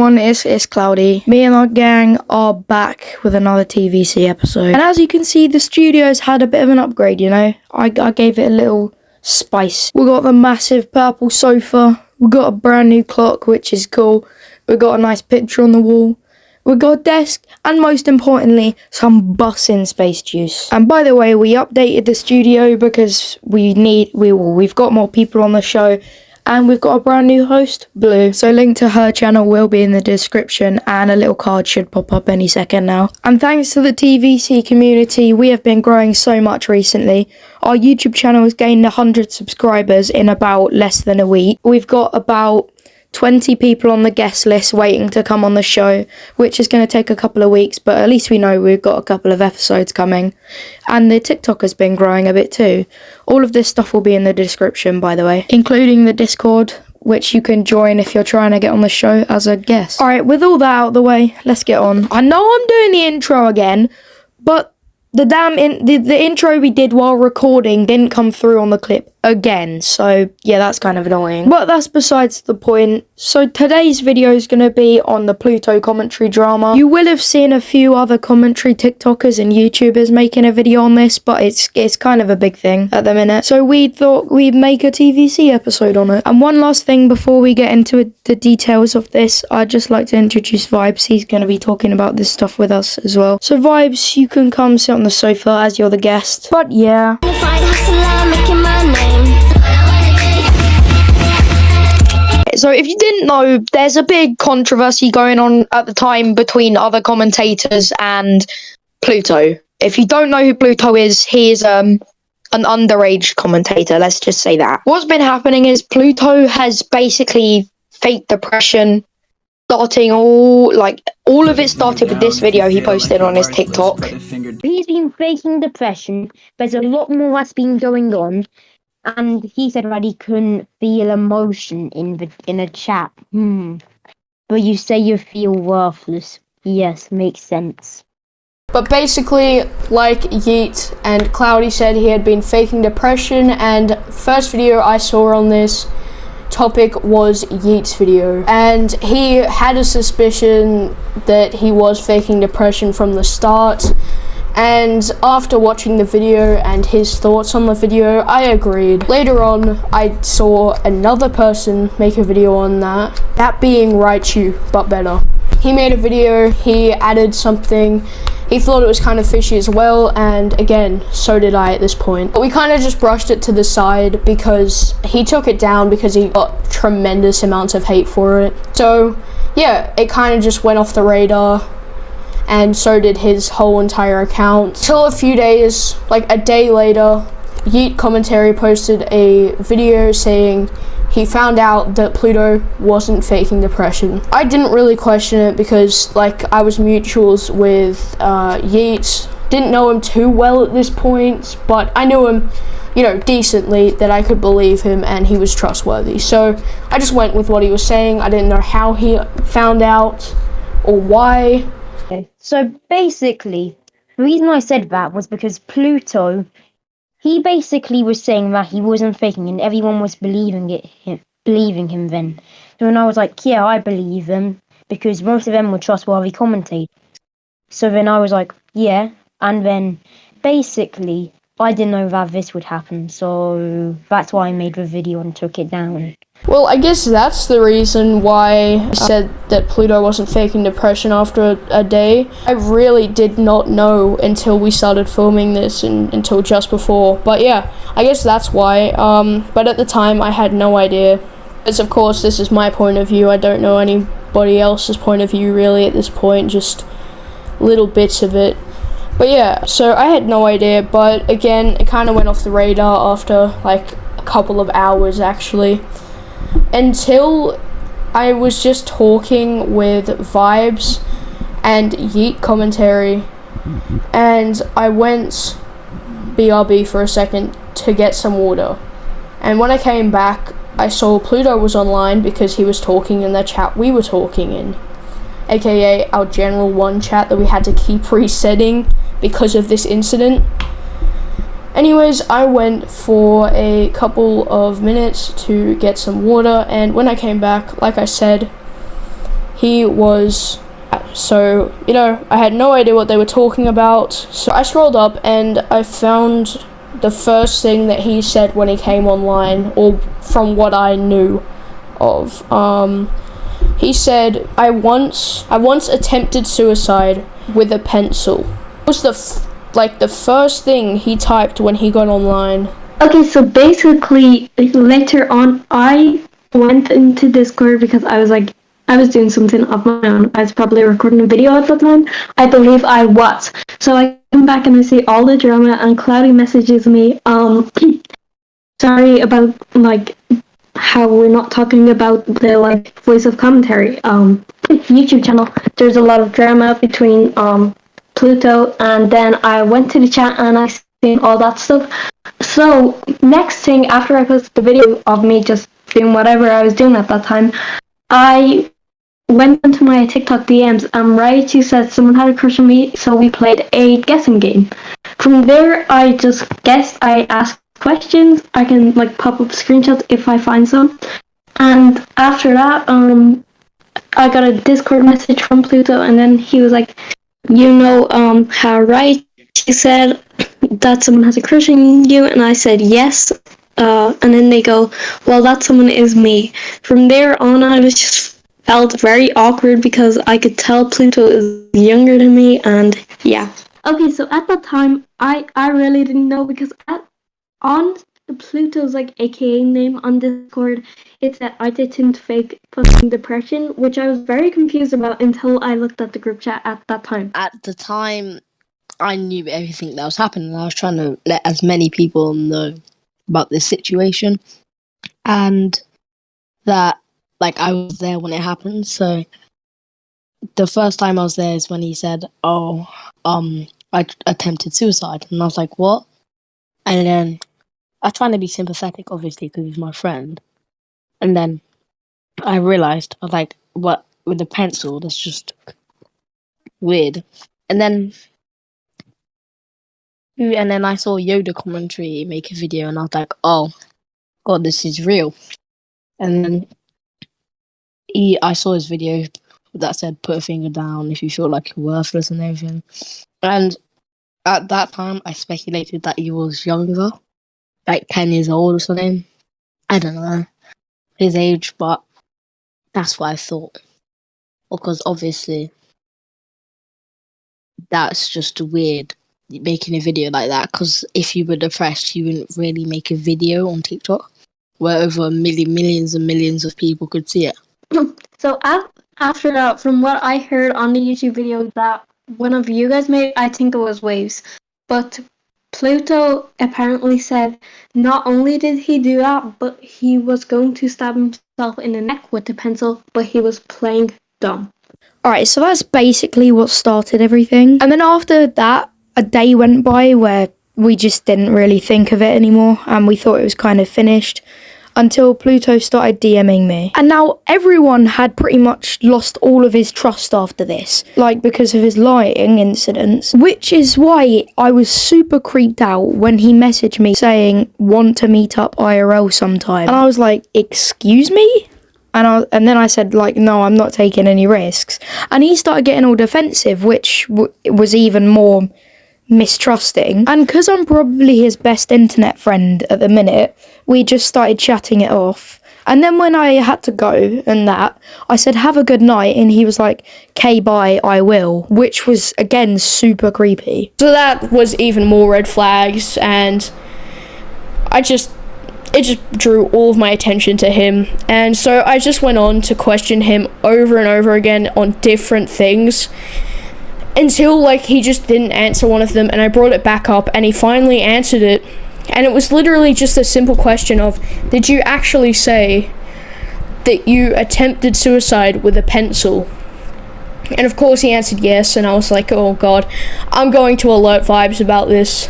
everyone, it's Cloudy. Me and our gang are back with another TVC episode. And as you can see, the studio's had a bit of an upgrade, you know? I gave it a little spice. We got the massive purple sofa. We got a brand new clock, which is cool. We got a nice picture on the wall. We got a desk, and most importantly, some bussin' space juice. And by the way, we updated the studio because we've got more people on the show. And we've got a brand new host, Blue. So link to her channel will be in the description, and a little card should pop up any second now. And thanks to the TVC community, we have been growing so much recently. Our YouTube channel has gained 100 subscribers in about less than a week. We've got about 20 people on the guest list waiting to come on the show, which is going to take a couple of weeks, but at least we know we've got a couple of episodes coming. And the TikTok has been growing a bit too. All of this stuff will be in the description, by the way, including the Discord, which you can join if you're trying to get on the show as a guest. Alright, with all that out of the way, let's get on. I know I'm doing the intro again, but the intro we did while recording didn't come through on the clip again, so yeah, that's kind of annoying, but that's besides the point. So today's video is going to be on the Pluto commentary drama. You will have seen a few other commentary TikTokers and YouTubers making a video on this, but it's kind of a big thing at the minute, so we thought we'd make a TVC episode on it. And one last thing before we get into the details of this, I'd just like to introduce Vibes. He's going to be talking about this stuff with us as well. So Vibes, you can come sit on the sofa as you're the guest. But yeah, so if you didn't know, there's a big controversy going on at the time between other commentators and Pluto. If you don't know who Pluto is, he is an underage commentator, let's just say that. What's been happening is Pluto has basically faked depression, starting all of it started with this video he posted on his TikTok. He's been faking depression. There's a lot more that's been going on. And he said that he couldn't feel emotion in a chat. But you say you feel worthless. Yes, makes sense. But basically, like Yeet and Cloudy said, he had been faking depression, and first video I saw on this topic was Yeet's video, and he had a suspicion that he was faking depression from the start. And after watching the video and his thoughts on the video, I agreed. Later on, I saw another person make a video on that being Raichu, but better. He made a video, he added something, he thought it was kind of fishy as well, and again, so did I at this point. But we kind of just brushed it to the side because he took it down because he got tremendous amounts of hate for it. So yeah, it kind of just went off the radar. And so did his whole entire account. Till a few days, like a day later, Yeet Commentary posted a video saying he found out that Pluto wasn't faking depression. I didn't really question it because I was mutuals with Yeet. Didn't know him too well at this point, but I knew him, you know, decently, that I could believe him and he was trustworthy. So I just went with what he was saying. I didn't know how he found out or why. So basically, the reason I said that was because Pluto, he basically was saying that he wasn't faking and everyone was believing him then. So when I was like, yeah, I believe him, because most of them were trustworthy commentators. So then I was like, yeah, and then basically I didn't know that this would happen, so that's why I made the video and took it down. Well, I guess that's the reason why I said that Pluto wasn't faking depression after a day. I really did not know until we started filming this and until just before. But yeah, I guess that's why. But at the time, I had no idea. Because of course, this is my point of view. I don't know anybody else's point of view really at this point, just little bits of it. But yeah, so I had no idea, but again, it kind of went off the radar after like a couple of hours actually. Until I was just talking with Vibes and Yeet Commentary, and I went BRB for a second to get some water. And when I came back, I saw Pluto was online because he was talking in the chat we were talking in, aka our general one chat that we had to keep resetting because of this incident. Anyways, I went for a couple of minutes to get some water, and when I came back, like I said, he was, so, you know, I had no idea what they were talking about. So I scrolled up and I found the first thing that he said when he came online, or from what I knew of. He said, I once attempted suicide with a pencil. It was the first thing he typed when he got online. Okay, so basically, later on, I went into Discord because I was doing something of my own. I was probably recording a video at the time. I believe I was. So I come back and I see all the drama, and Cloudy messages me, sorry about, how we're not talking about the, voice of commentary, YouTube channel. There's a lot of drama between, Pluto, and then I went to the chat and I seen all that stuff. So, next thing, after I posted the video of me just doing whatever I was doing at that time, I went into my TikTok DMs and Raichu said someone had a crush on me, so we played a guessing game. From there, I just guessed, I asked questions, I can pop up screenshots if I find some. And after that, I got a Discord message from Pluto, and then he was like, how Raichu said that someone has a crush on you, and I said yes. And then they go, well, that someone is me. From there on, I was just felt very awkward because I could tell Pluto is younger than me, and yeah. Okay, so at that time, I really didn't know, because on the Pluto's AKA name on Discord, it said I didn't fake fucking depression, which I was very confused about until I looked at the group chat at that time. At the time, I knew everything that was happening. I was trying to let as many people know about this situation, and that I was there when it happened. So the first time I was there is when he said, I attempted suicide, and I was like, what? And then I was trying to be sympathetic, obviously, because he's my friend. And then I realized, I was like, what, with a pencil? That's just weird. And then I saw Yoda commentary make a video, and I was like, oh god, this is real. And then I saw his video that said, put a finger down if you feel like you're worthless and everything. And at that time, I speculated that he was younger, 10 years old or something. I don't know his age, but that's what I thought. Because obviously, that's just weird, making a video like that. Because if you were depressed, you wouldn't really make a video on TikTok where over millions and millions of people could see it. So after that, from what I heard on the YouTube video that one of you guys made, I think it was Waves, but Pluto apparently said not only did he do that, but he was going to stab himself in the neck with the pencil, but he was playing dumb. Alright, so that's basically what started everything. And then after that, a day went by where we just didn't really think of it anymore, and we thought it was kind of finished, until Pluto started DMing me. And now everyone had pretty much lost all of his trust after this, because of his lying incidents, which is why I was super creeped out when he messaged me saying, want to meet up IRL sometime. And I was like, excuse me? And then I said, no, I'm not taking any risks. And he started getting all defensive, which was even more mistrusting. And because I'm probably his best internet friend at the minute, we just started chatting it off. And then when I had to go and that, I said, have a good night. And he was like, "K, bye, I will," which was, again, super creepy. So that was even more red flags, and it just drew all of my attention to him. And so I just went on to question him over and over again on different things, until he just didn't answer one of them, and I brought it back up and he finally answered it. And it was literally just a simple question of, did you actually say that you attempted suicide with a pencil? And of course he answered yes, and I was like, oh god, I'm going to alert Vibes about this.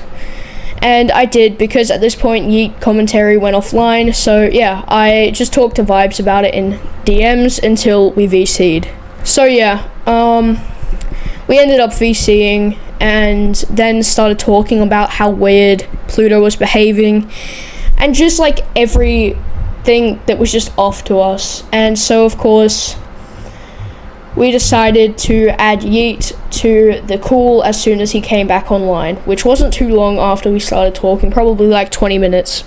And I did, because at this point Yeet commentary went offline. So yeah, I just talked to Vibes about it in DMs until we VC'd. So yeah, we ended up VCing, and then started talking about how weird Pluto was behaving, and just everything that was just off to us. And so of course we decided to add Yeet to the call as soon as he came back online, which wasn't too long after we started talking, probably like 20 minutes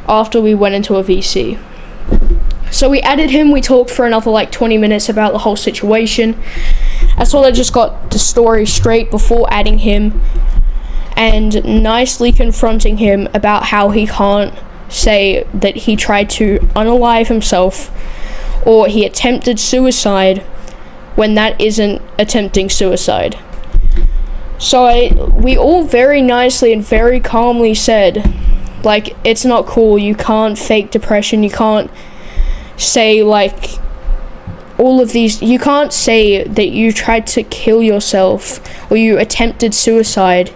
after we went into a VC. So we added him, we talked for another like 20 minutes about the whole situation. I sort of just got the story straight before adding him and nicely confronting him about how he can't say that he tried to unalive himself or he attempted suicide when that isn't attempting suicide. So we all very nicely and very calmly said, like, it's not cool, you can't fake depression, you can't say like all of these, you can't say that you tried to kill yourself or you attempted suicide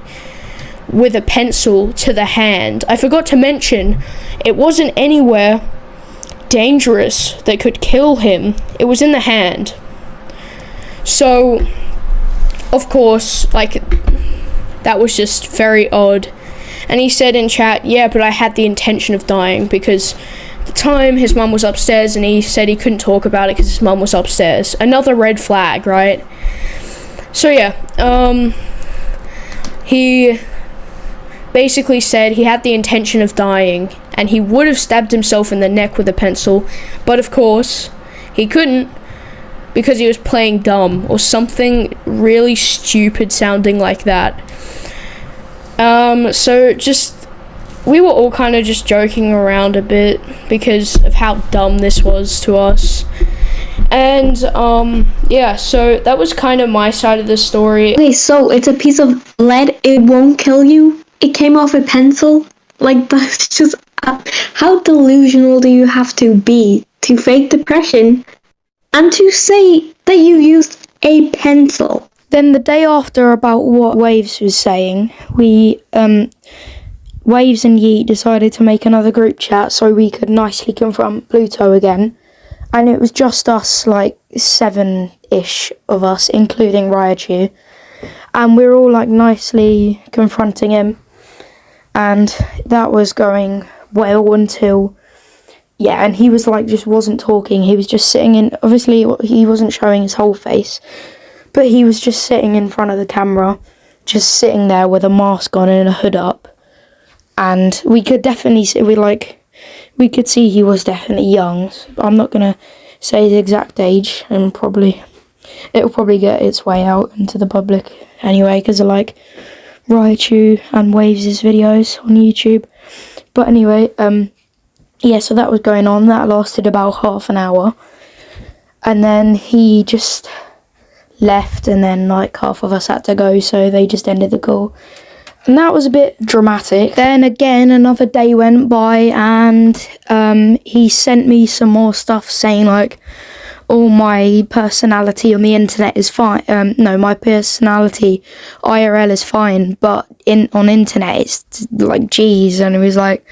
with a pencil to the hand. I forgot to mention, it wasn't anywhere dangerous that could kill him, it was in the hand. So of course, like, that was just very odd. And he said in chat, yeah, but I had the intention of dying because at the time his mum was upstairs and he said he couldn't talk about it because his mum was upstairs. Another red flag, right? So yeah, he basically said he had the intention of dying and he would have stabbed himself in the neck with a pencil, but of course he couldn't because he was playing dumb or something really stupid sounding like that. So just, we were all kind of just joking around a bit because of how dumb this was to us. And yeah, so that was kind of my side of the story. Okay, so it's a piece of lead, it won't kill you, it came off a pencil? Like, that's just, how delusional do you have to be to fake depression and to say that you used a pencil? Then the day after, about what Waves was saying, we, Waves and Yeet decided to make another group chat so we could nicely confront Pluto again. And it was just us, like 7-ish of us, including Raichu. And we were all like nicely confronting him. And that was going well until, yeah, and he was like, just wasn't talking. He was just sitting in, obviously he wasn't showing his whole face, but he was just sitting in front of the camera, just sitting there with a mask on and a hood up. And we could definitely see, we could see he was definitely young. I'm not going to say his exact age, and it'll probably get its way out into the public anyway, because of like Raichu and Waves' videos on YouTube. But anyway, yeah, so that was going on. That lasted about half an hour. And then he just left, and then like half of us had to go, so they just ended the call. And that was a bit dramatic. Then again, another day went by, and he sent me some more stuff saying like, oh, my personality on the internet is fine. No, my personality IRL is fine, but on internet it's like, geez. And it was like,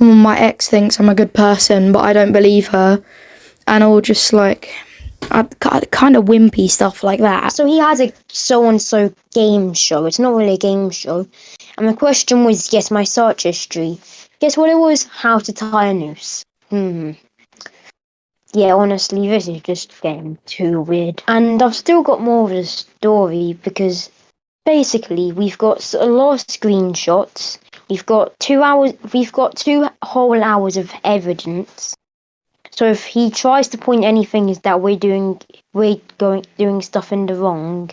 oh, my ex thinks I'm a good person, but I don't believe her. And all just like, kind of wimpy stuff like that. So he has a so-and-so game show. It's not really a game show. And the question was, guess my search history. Guess what it was? How to tie a noose. Yeah, honestly, this is just getting too weird. And I've still got more of the story because basically we've got a lot of screenshots. We've got 2 hours. We've got 2 whole hours of evidence. So if he tries to point anything is that we're doing stuff in the wrong,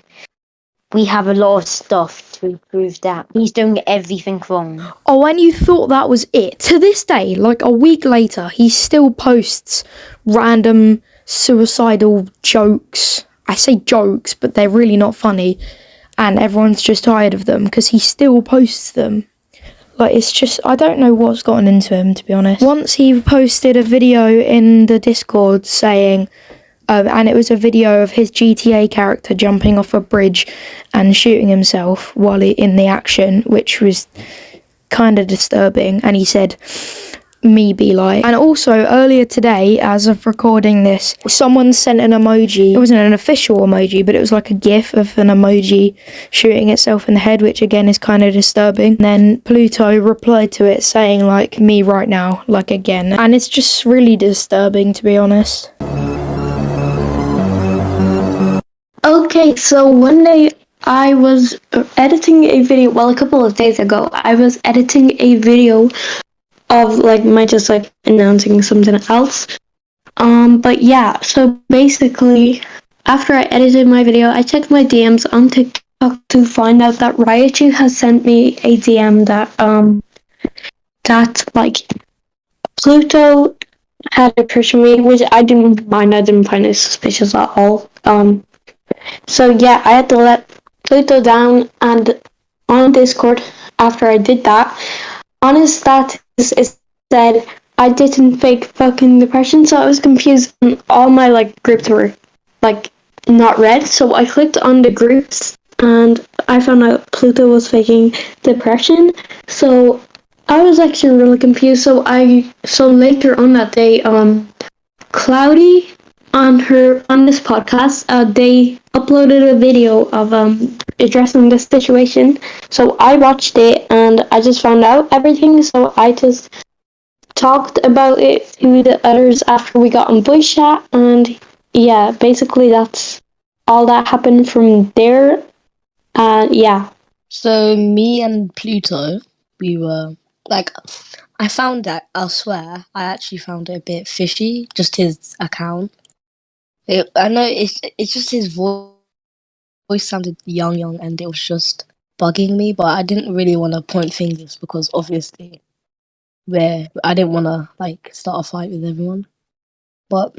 we have a lot of stuff to prove that he's doing everything wrong. Oh, and you thought that was it. To this day, like a week later, he still posts random suicidal jokes. I say jokes, but they're really not funny. And everyone's just tired of them because he still posts them. Like, it's just, I don't know what's gotten into him, to be honest. Once he posted a video in the Discord saying, and it was a video of his GTA character jumping off a bridge and shooting himself while in the action, which was kind of disturbing. And he said, me be like. And also earlier today, as of recording this, someone sent an emoji. It wasn't an official emoji, but it was like a gif of an emoji shooting itself in the head, which again is kind of disturbing. And then Pluto replied to it saying like, me right now, like again. And it's just really disturbing, to be honest. Okay, so one day I was editing a video. Well, a couple of days ago, I was editing a video of like my just like announcing something else. But yeah, so basically, after I edited my video, I checked my DMs on TikTok to find out that Raichu has sent me a DM that like Pluto had a crush on me, which I didn't mind. I didn't find it suspicious at all. So yeah, I had to let Pluto down, and on Discord after I did that, on his status it said I didn't fake fucking depression, so I was confused and all my like groups were like not read. So I clicked on the groups and I found out Pluto was faking depression. So I was actually really confused. So later on that day, Cloudy on this podcast, they uploaded a video of addressing this situation. So I watched it and I just found out everything. So I just talked about it to the others after we got on voice chat, and yeah, basically that's all that happened from there. Yeah. So me and Pluto, we were like, I found that, I'll swear, I actually found it a bit fishy, just his account. I know it's just his voice sounded young, and it was just bugging me, but I didn't really want to point fingers because obviously I didn't want to like start a fight with everyone, but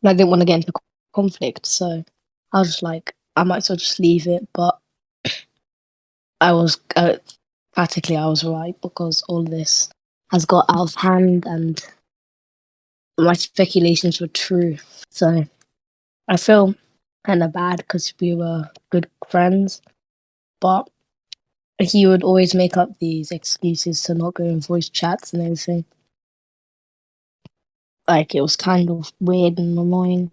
I didn't want to get into conflict, so I was just like, I might as well just leave it, but I was practically I was right because all this has got out of hand and my speculations were true. So I feel kind of bad because we were good friends, but he would always make up these excuses to not go in voice chats and everything. Like it was kind of weird and annoying.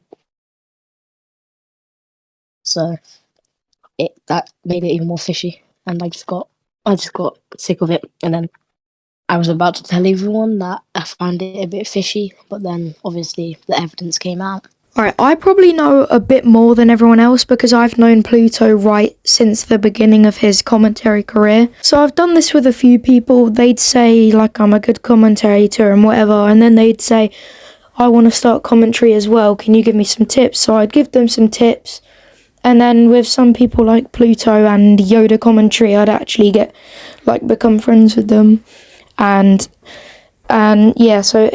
So that made it even more fishy, and I just got sick of it, and then I was about to tell everyone that I found it a bit fishy, but then obviously the evidence came out. Alright, I probably know a bit more than everyone else because I've known Pluto right since the beginning of his commentary career. So I've done this with a few people. They'd say like I'm a good commentator and whatever, and then they'd say I want to start commentary as well, can you give me some tips? So I'd give them some tips, and then with some people like Pluto and Yoda commentary, I'd actually become friends with them. And yeah, so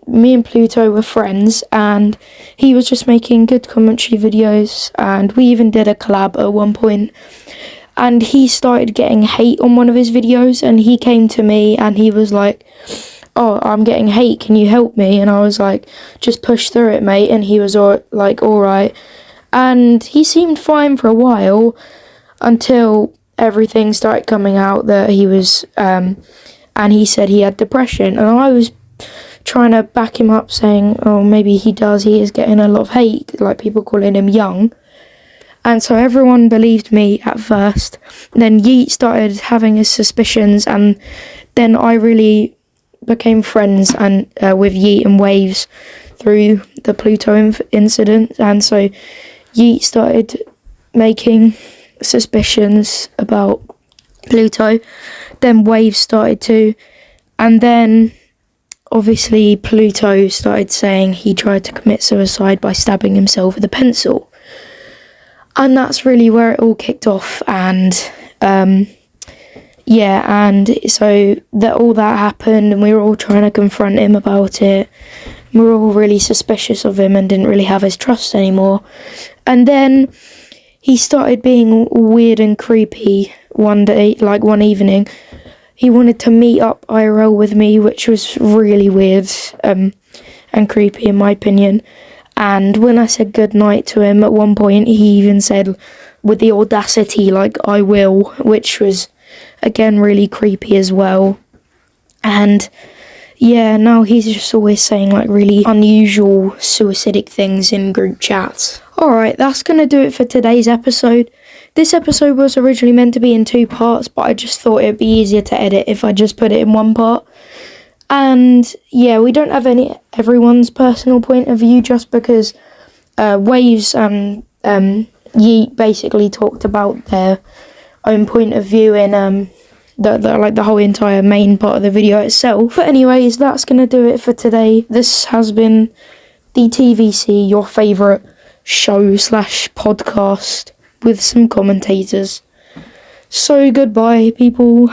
me and Pluto were friends, and he was just making good commentary videos, and we even did a collab at one point. And he started getting hate on one of his videos, and he came to me and he was like, oh, I'm getting hate, can you help me? And I was like, just push through it, mate. And he was alright. And he seemed fine for a while until everything started coming out that he was and he said he had depression, and I was trying to back him up saying, oh, maybe he is getting a lot of hate, like people calling him young. And so everyone believed me at first. Then Yeet started having his suspicions, and then I really became friends and with Yeet and Waves through the Pluto incident. And so Yeet started making suspicions about Pluto, then Waves started to, and then obviously Pluto started saying he tried to commit suicide by stabbing himself with a pencil, and that's really where it all kicked off. And yeah, and so all that happened, and we were all trying to confront him about it. We were all really suspicious of him and didn't really have his trust anymore. And then he started being weird and creepy one day, like one evening. He wanted to meet up IRL with me, which was really weird and creepy in my opinion. And when I said goodnight to him at one point, he even said with the audacity, like, I will, which was again really creepy as well. And yeah, now he's just always saying like really unusual suicidal things in group chats. Alright, that's going to do it for today's episode. This episode was originally meant to be in 2 parts, but I just thought it'd be easier to edit if I just put it in 1 part. And yeah, we don't have everyone's personal point of view, just because Waves and Yeet basically talked about their own point of view in the whole entire main part of the video itself. But anyways, that's gonna do it for today. This has been the TVC, your favourite show / podcast with some commentators. So goodbye, people.